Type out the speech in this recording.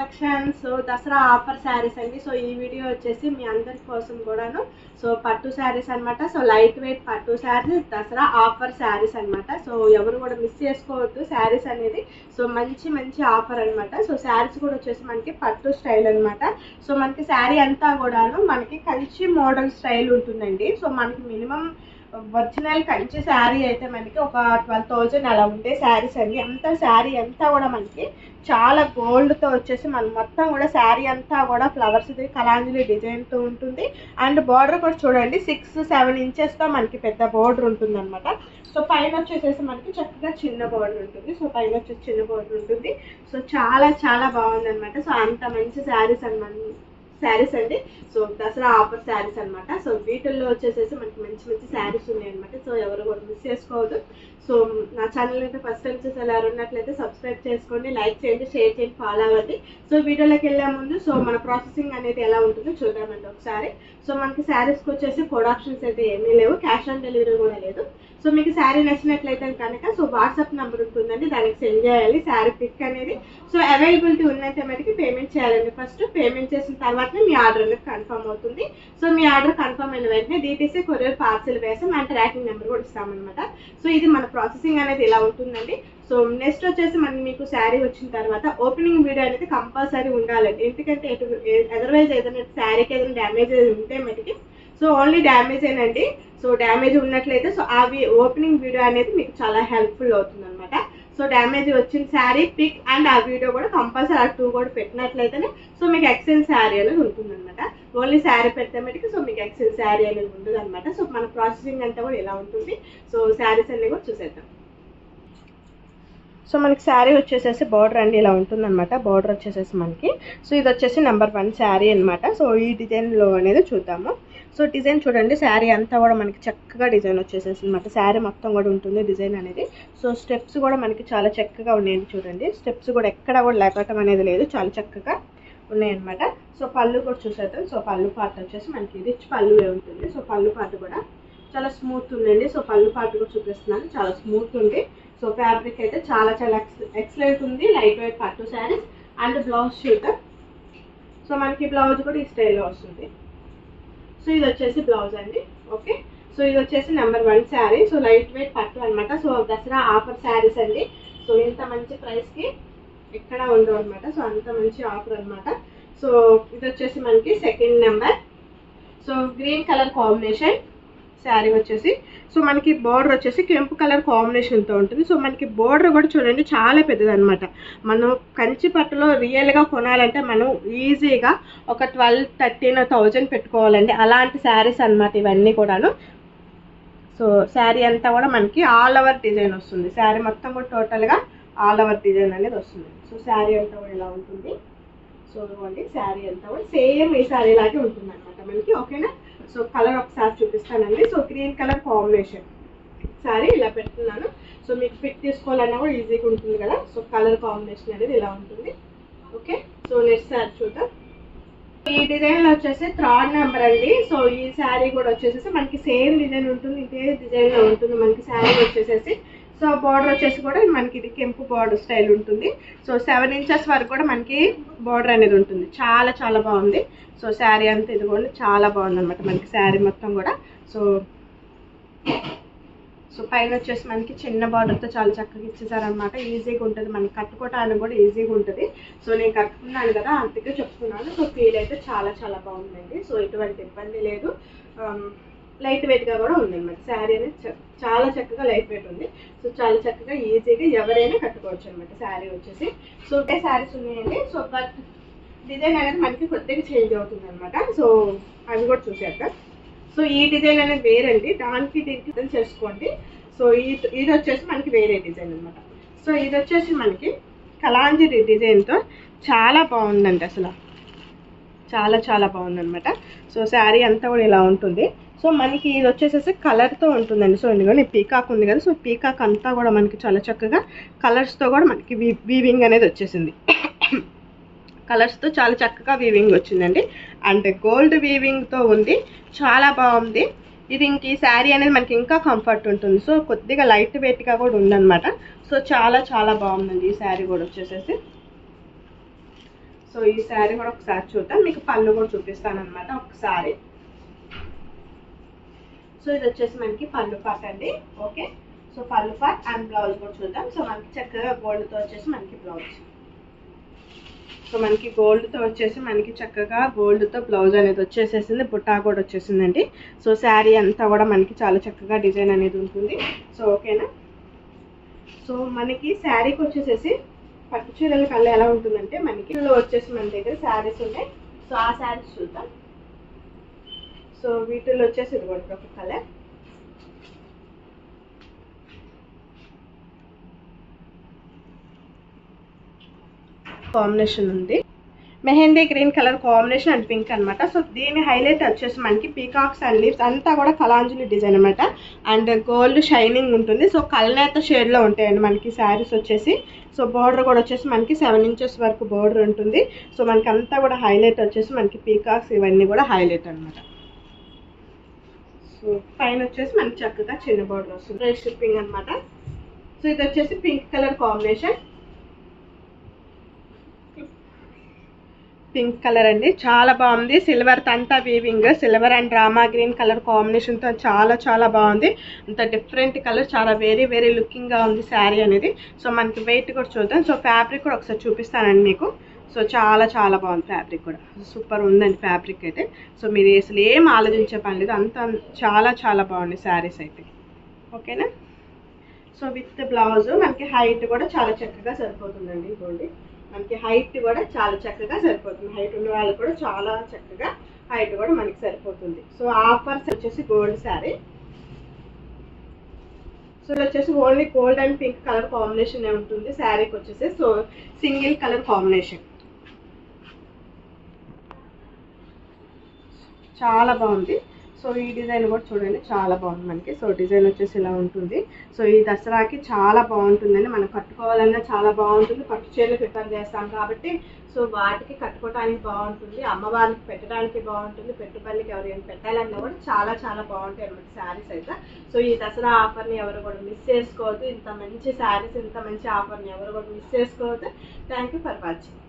Collection. So Dasara offer saris అండి. So ఈ video వచ్చేసి మీ అందరి కోసం కూడాను. సో పట్టు శారీస్ అనమాట. సో లైట్ వెయిట్ పట్టు శారీస్, దసరా ఆఫర్ శారీస్ అనమాట. సో ఎవరు కూడా మిస్ చేసుకోవద్దు శారీస్ అనేది. సో మంచి మంచి ఆఫర్ అనమాట. సో శారీస్ కూడా వచ్చేసి మనకి పట్టు స్టైల్ అనమాట. సో మనకి శారీ అంతా కూడాను మనకి కంచి మోడల్ స్టైల్ ఉంటుందండి. సో మనకి మినిమం ఒరిజినల్ కంచి శారీ అయితే మనకి ఒక 12,000 అలా ఉండే శారీస్ అండి. అంతా శారీ అంతా కూడా మనకి చాలా గోల్డ్తో వచ్చేసి మనం మొత్తం కూడా శారీ అంతా కూడా ఫ్లవర్స్ది కలాంజలి డిజైన్తో ఉంటుంది. అండ్ బార్డర్ కూడా చూడండి 6-7 ఇంచెస్తో మనకి పెద్ద బార్డర్ ఉంటుంది అనమాట. సో పైన వచ్చేసేసి మనకి చక్కగా చిన్న బార్డర్ ఉంటుంది. సో పైన వచ్చేసి చిన్న బార్డర్ ఉంటుంది. సో చాలా చాలా బాగుంది అనమాట. సో అంత మంచి శారీస్ అండి. సో దసరా ఆఫర్ శారీస్ అనమాట. సో వీటిల్లో వచ్చేసేసి మనకి మంచి మంచి శారీస్ ఉన్నాయి అనమాట. సో ఎవరు కూడా మిస్ చేసుకోవద్దు. సో నా ఛానల్ అయితే ఫస్ట్ టైం చూసి ఎలా ఉన్నట్లయితే సబ్స్క్రైబ్ చేసుకోండి, లైక్ చేయండి, షేర్ చేయండి, ఫాలో అవ్వండి. సో వీడియోలోకి వెళ్ళే ముందు సో మన ప్రాసెసింగ్ అనేది ఎలా ఉంటుందో చూద్దామండి ఒకసారి. సో మనకి శారీస్కి వచ్చేసి కోడ్ ఆప్షన్స్ అయితే ఏమీ లేవు, క్యాష్ ఆన్ డెలివరీ కూడా లేదు. సో మీకు శారీ నచ్చినట్లయితే కనుక సో వాట్సాప్ నెంబర్ ఉంటుందండి, దానికి సెండ్ చేయాలి శారీ పిక్ అనేది. సో అవైలబిలిటీ ఉన్నంత మటుకు పేమెంట్ చేయాలండి. ఫస్ట్ పేమెంట్ చేసిన తర్వాతనే మీ ఆర్డర్ అనేది కన్ఫర్మ్ అవుతుంది. సో మీ ఆర్డర్ కన్ఫర్మ్ అయిన వెంటనే డీటీసీ కొరియర్ పార్సిల్ వేసాం అండ్ ట్రాకింగ్ నెంబర్ కూడా ఇస్తామన్నమాట. సో ఇది మన ప్రాసెసింగ్ అనేది ఇలా ఉంటుందండి. సో నెక్స్ట్ వచ్చేసి మీకు శారీ వచ్చిన తర్వాత ఓపెనింగ్ వీడియో అనేది కంపల్సరీ ఉండాలండి. ఎందుకంటే అదర్వైజ్ ఏదైనా శారీకి ఏదైనా డ్యామేజ్ ఉంటే మటుకి సో ఓన్లీ డ్యామేజ్ ఏనండి. సో డ్యామేజ్ ఉన్నట్లయితే సో అవి ఓపెనింగ్ వీడియో అనేది మీకు చాలా హెల్ప్ఫుల్ అవుతుంది అనమాట. సో డ్యామేజ్ వచ్చిన శారీ పిక్ అండ్ ఆ వీడియో కూడా కంపల్సరీ ఆ 2 కూడా పెట్టినట్లయితేనే సో మీకు ఎక్సెల్ శారీ అనేది ఉంటుంది అనమాట. ఓన్లీ శారీ పెడితే మటుకు సో మీకు ఎక్సెల్ శారీ అనేది ఉంటుంది అనమాట. సో మన ప్రాసెసింగ్ అంతా కూడా ఇలా ఉంటుంది. సో శారీస్ అన్ని కూడా చూసేద్దాం. సో మనకి శారీ వచ్చేసేసి బార్డర్ అండి ఇలా ఉంటుందన్నమాట. బార్డర్ వచ్చేసేసి మనకి సో ఇది వచ్చేసి నెంబర్ 1 శారీ అనమాట. సో ఈ డిజైన్లో అనేది చూద్దాము. సో డిజైన్ చూడండి, శారీ అంతా కూడా మనకి చక్కగా డిజైన్ వచ్చేసేసి అనమాట. శారీ మొత్తం కూడా ఉంటుంది డిజైన్ అనేది. సో స్టెప్స్ కూడా మనకి చాలా చక్కగా ఉన్నాయండి. చూడండి స్టెప్స్ కూడా ఎక్కడ కూడా లేకటం అనేది లేదు, చాలా చక్కగా ఉన్నాయన్నమాట. సో పళ్ళు కూడా చూసేద్దాం. సో పళ్ళు పార్ట్ వచ్చేసి మనకి రిచ్ పళ్ళు ఉంటుంది. సో పళ్ళు పార్ట్ కూడా చాలా స్మూత్ ఉందండి. సో పళ్ళు పార్ట్ కూడా చూపిస్తున్నాను, చాలా స్మూత్ ఉంది. సో ఫ్యాబ్రిక్ అయితే చాలా చాలా ఎక్సలెంట్ ఉంది. లైట్ వెయిట్ పట్టు saris and blouse shoot. So మనకి బ్లౌజ్ కూడా ఈ స్టైల్లో వస్తుంది. సో ఇది వచ్చేసి బ్లౌజ్ అండి. ఓకే, సో ఇది వచ్చేసి number 1 sari. So light weight పట్టు అనమాట. సో దసరా ఆఫర్ శారీస్ అండి. సో ఇంత మంచి ప్రైస్కి ఎక్కడ ఉండవు అనమాట. సో అంత మంచి ఆఫర్ అనమాట. సో ఇది వచ్చేసి మనకి second number. So green colour combination sari వచ్చేసి సో మనకి బోర్డర్ వచ్చేసి కెంపు కలర్ కాంబినేషన్తో ఉంటుంది. సో మనకి బోర్డర్ కూడా చూడండి చాలా పెద్దది అనమాట. మనం కంచి పట్టులో రియల్గా కొనాలంటే మనం ఈజీగా ఒక 12-13,000 పెట్టుకోవాలండి. అలాంటి శారీస్ అనమాట ఇవన్నీ కూడాను. సో శారీ అంతా కూడా మనకి ఆల్ ఓవర్ డిజైన్ వస్తుంది. శారీ మొత్తం కూడా టోటల్గా ఆల్ ఓవర్ డిజైన్ అనేది వస్తుంది. సో శారీ అంతా కూడా ఇలా ఉంటుంది. సో ఇవ్వండి శారీ అంతా కూడా సేమ్ ఈ శారీ లాగే ఉంటుంది అనమాట మనకి. ఓకేనా, సో కలర్ ఒకసారి చూపిస్తానండి. So green colour combination sari ఇలా పెడుతున్నాను. సో మీకు పిక్ తీసుకోవాలన్నా కూడా ఈజీగా ఉంటుంది కదా. సో కలర్ కాంబినేషన్ అనేది ఇలా ఉంటుంది. ఓకే, సో నెక్స్ట్ శారీ చూద్దాం. ఈ డిజైన్లో వచ్చేసి 3rd నెంబర్ అండి. సో ఈ శారీ కూడా వచ్చేసేసి మనకి సేమ్ డిజైన్ ఉంటుంది, ఇదే డిజైన్లో ఉంటుంది మనకి శారీ వచ్చేసేసి. సో బార్డర్ వచ్చేసి కూడా మనకి ఇది కెంపు బార్డర్ స్టైల్ ఉంటుంది. సో 7 ఇంచెస్ వరకు కూడా మనకి బార్డర్ అనేది ఉంటుంది. చాలా చాలా బాగుంది. సో శారీ అంతా ఇది కూడా చాలా బాగుంది అనమాట మనకి శారీ మొత్తం కూడా. సో పైన వచ్చేసి మనకి చిన్న బార్డర్తో చాలా చక్కగా ఇచ్చేసారనమాట. ఈజీగా ఉంటుంది మనకి, కట్టుకోవటానికి కూడా ఈజీగా ఉంటుంది. సో నేను కట్టుకున్నాను కదా అందుకే చెప్తున్నాను. సో ఫీల్ అయితే చాలా చాలా బాగుందండి. సో ఎటువంటి ఇబ్బంది లేదు, లైట్ వెయిట్గా కూడా ఉందన్నమాట. శారీ అనేది చాలా చక్కగా లైట్ వెయిట్ ఉంది. సో చాలా చక్కగా ఈజీగా ఎవరైనా కట్టుకోవచ్చు అనమాట శారీ వచ్చేసి. సో ఒకే శారీస్ ఉన్నాయండి. సో బట్ డిజైన్ అనేది మనకి కొద్దిగా చేంజ్ అవుతుంది అనమాట. సో అవి కూడా చూసేద్దాం. సో ఈ డిజైన్ అనేది వేరండి, దానికి దీనికి చేసుకోండి. సో ఇది వచ్చేసి మనకి వేరే డిజైన్ అనమాట. సో ఇది వచ్చేసి మనకి కలాంజలి డిజైన్తో చాలా బాగుందండి, అసలు చాలా చాలా బాగుందన్నమాట. సో శారీ అంతా కూడా ఇలా ఉంటుంది. సో మనకి ఇది వచ్చేసేసి కలర్తో ఉంటుందండి. సో ఎందుకంటే పీకాక్ ఉంది కదా. సో పీకాక్ అంతా కూడా మనకి చాలా చక్కగా కలర్స్తో కూడా మనకి వీవింగ్ అనేది వచ్చేసింది. కలర్స్తో చాలా చక్కగా వీవింగ్ వచ్చిందండి. అండ్ గోల్డ్ వీవింగ్తో ఉంది, చాలా బాగుంది. ఇది ఇంక ఈ శారీ అనేది మనకి ఇంకా కంఫర్ట్ ఉంటుంది. సో కొద్దిగా లైట్ వెయిట్గా కూడా ఉందన్నమాట. సో చాలా చాలా బాగుందండి ఈ శారీ కూడా వచ్చేసేసి. సో సో ఈ శారీ కూడా ఒకసారి చూద్దాం, మీకు పళ్ళు కూడా చూపిస్తాను అనమాట ఒకసారి. సో ఇది వచ్చేసి మనకి పళ్ళు పార్ట్ అండి. ఓకే, సో పళ్ళు పార్ట్ అండ్ బ్లౌజ్ కూడా చూద్దాం. సో మనకి చక్కగా గోల్డ్తో వచ్చేసి మనకి బ్లౌజ్, సో మనకి గోల్డ్తో వచ్చేసి మనకి చక్కగా గోల్డ్తో బ్లౌజ్ అనేది వచ్చేసేసింది, బుట్టా కూడా వచ్చేసిందండి. సో శారీ అంతా కూడా మనకి చాలా చక్కగా డిజైన్ అనేది ఉంటుంది. సో ఓకేనా. సో మనకి శారీకి వచ్చేసేసి పట్టు చీరల కళ్ళ ఎలా ఉంటుందంటే మనకి వచ్చేసి మన దగ్గర శారీస్ ఉన్నాయి. సో ఆ శారీస్ చూద్దాం. సో వీటిల్లో వచ్చేసి ఇది కూడా ఒక కలర్, కాంబినేషన్ ఉంది, mehndi green colour combination and pink అనమాట. సో దీని హైలైట్ వచ్చేసి మనకి పీకాక్స్ అండ్ లీవ్స్ అంతా కూడా కలాంజలి డిజైన్ అనమాట. అండ్ గోల్డ్ షైనింగ్ ఉంటుంది. సో కల్నేత షేడ్లో ఉంటాయండి మనకి శారీస్ వచ్చేసి. సో బోర్డర్ కూడా వచ్చేసి మనకి 7 ఇంచెస్ వరకు బోర్డర్ ఉంటుంది. సో మనకి అంతా కూడా హైలైట్ వచ్చేసి మనకి పీకాక్స్ ఇవన్నీ కూడా హైలైట్ అనమాట. సో పైన వచ్చేసి మనకి చక్కగా చిన్న బోర్డర్ వస్తుంది, ఫ్రీ షిప్పింగ్ అనమాట. సో ఇది వచ్చేసి pink colour combination, pink colour అండి, చాలా బాగుంది. సిల్వర్ అంతా weaving, silver and Rama green colour కాంబినేషన్తో చాలా చాలా బాగుంది. అంత డిఫరెంట్ కలర్, చాలా వెరీ వెరీ లుకింగ్గా ఉంది శారీ అనేది. సో మనకి వెయిట్ కూడా చూద్దాం. సో ఫ్యాబ్రిక్ కూడా ఒకసారి చూపిస్తానండి మీకు. సో చాలా చాలా బాగుంది ఫ్యాబ్రిక్ కూడా, సూపర్ ఉందండి ఫ్యాబ్రిక్ అయితే. సో మీరు అసలు ఏం ఆలోచించే పని లేదు, అంత చాలా చాలా బాగుంది శారీస్ అయితే. ఓకేనా. సో విత్ బ్లౌజ్ మనకి హైట్ కూడా చాలా చక్కగా సరిపోతుందండి. ఇదిగోండి మనకి హైట్ కూడా చాలా చక్కగా సరిపోతుంది, హైట్ ఉన్న వాళ్ళకి కూడా చాలా చక్కగా హైట్ కూడా మనకి సరిపోతుంది. సో ఆఫర్స్ వచ్చేసి గోల్డ్ శారీ. సో ఇది వచ్చేసి only gold and pink colour combination ఉంటుంది శారీకి వచ్చేసి. సో సింగిల్ కలర్ కాంబినేషన్ చాలా బాగుంది. సో ఈ డిజైన్ కూడా చూడండి చాలా బాగుంది మనకి. సో డిజైన్ వచ్చేసి ఇలా ఉంటుంది. సో ఈ దసరాకి చాలా బాగుంటుందండి, మనం కట్టుకోవాలన్నా చాలా బాగుంటుంది. పట్టు చీరలు ప్రిఫర్ చేస్తాం కాబట్టి సో వాటికి కట్టుకోవడానికి బాగుంటుంది, అమ్మవారికి పెట్టడానికి బాగుంటుంది, పెట్టుబడికి ఎవరైనా పెట్టాలన్నా కూడా చాలా చాలా బాగుంటాయి అన్నమాట శారీస్ అయితే. సో ఈ దసరా ఆఫర్ని ఎవరు కూడా మిస్ చేసుకోవద్దు. ఇంత మంచి శారీస్, ఇంత మంచి ఆఫర్ని ఎవరు కూడా మిస్ చేసుకోవద్దు. Thank you for watching.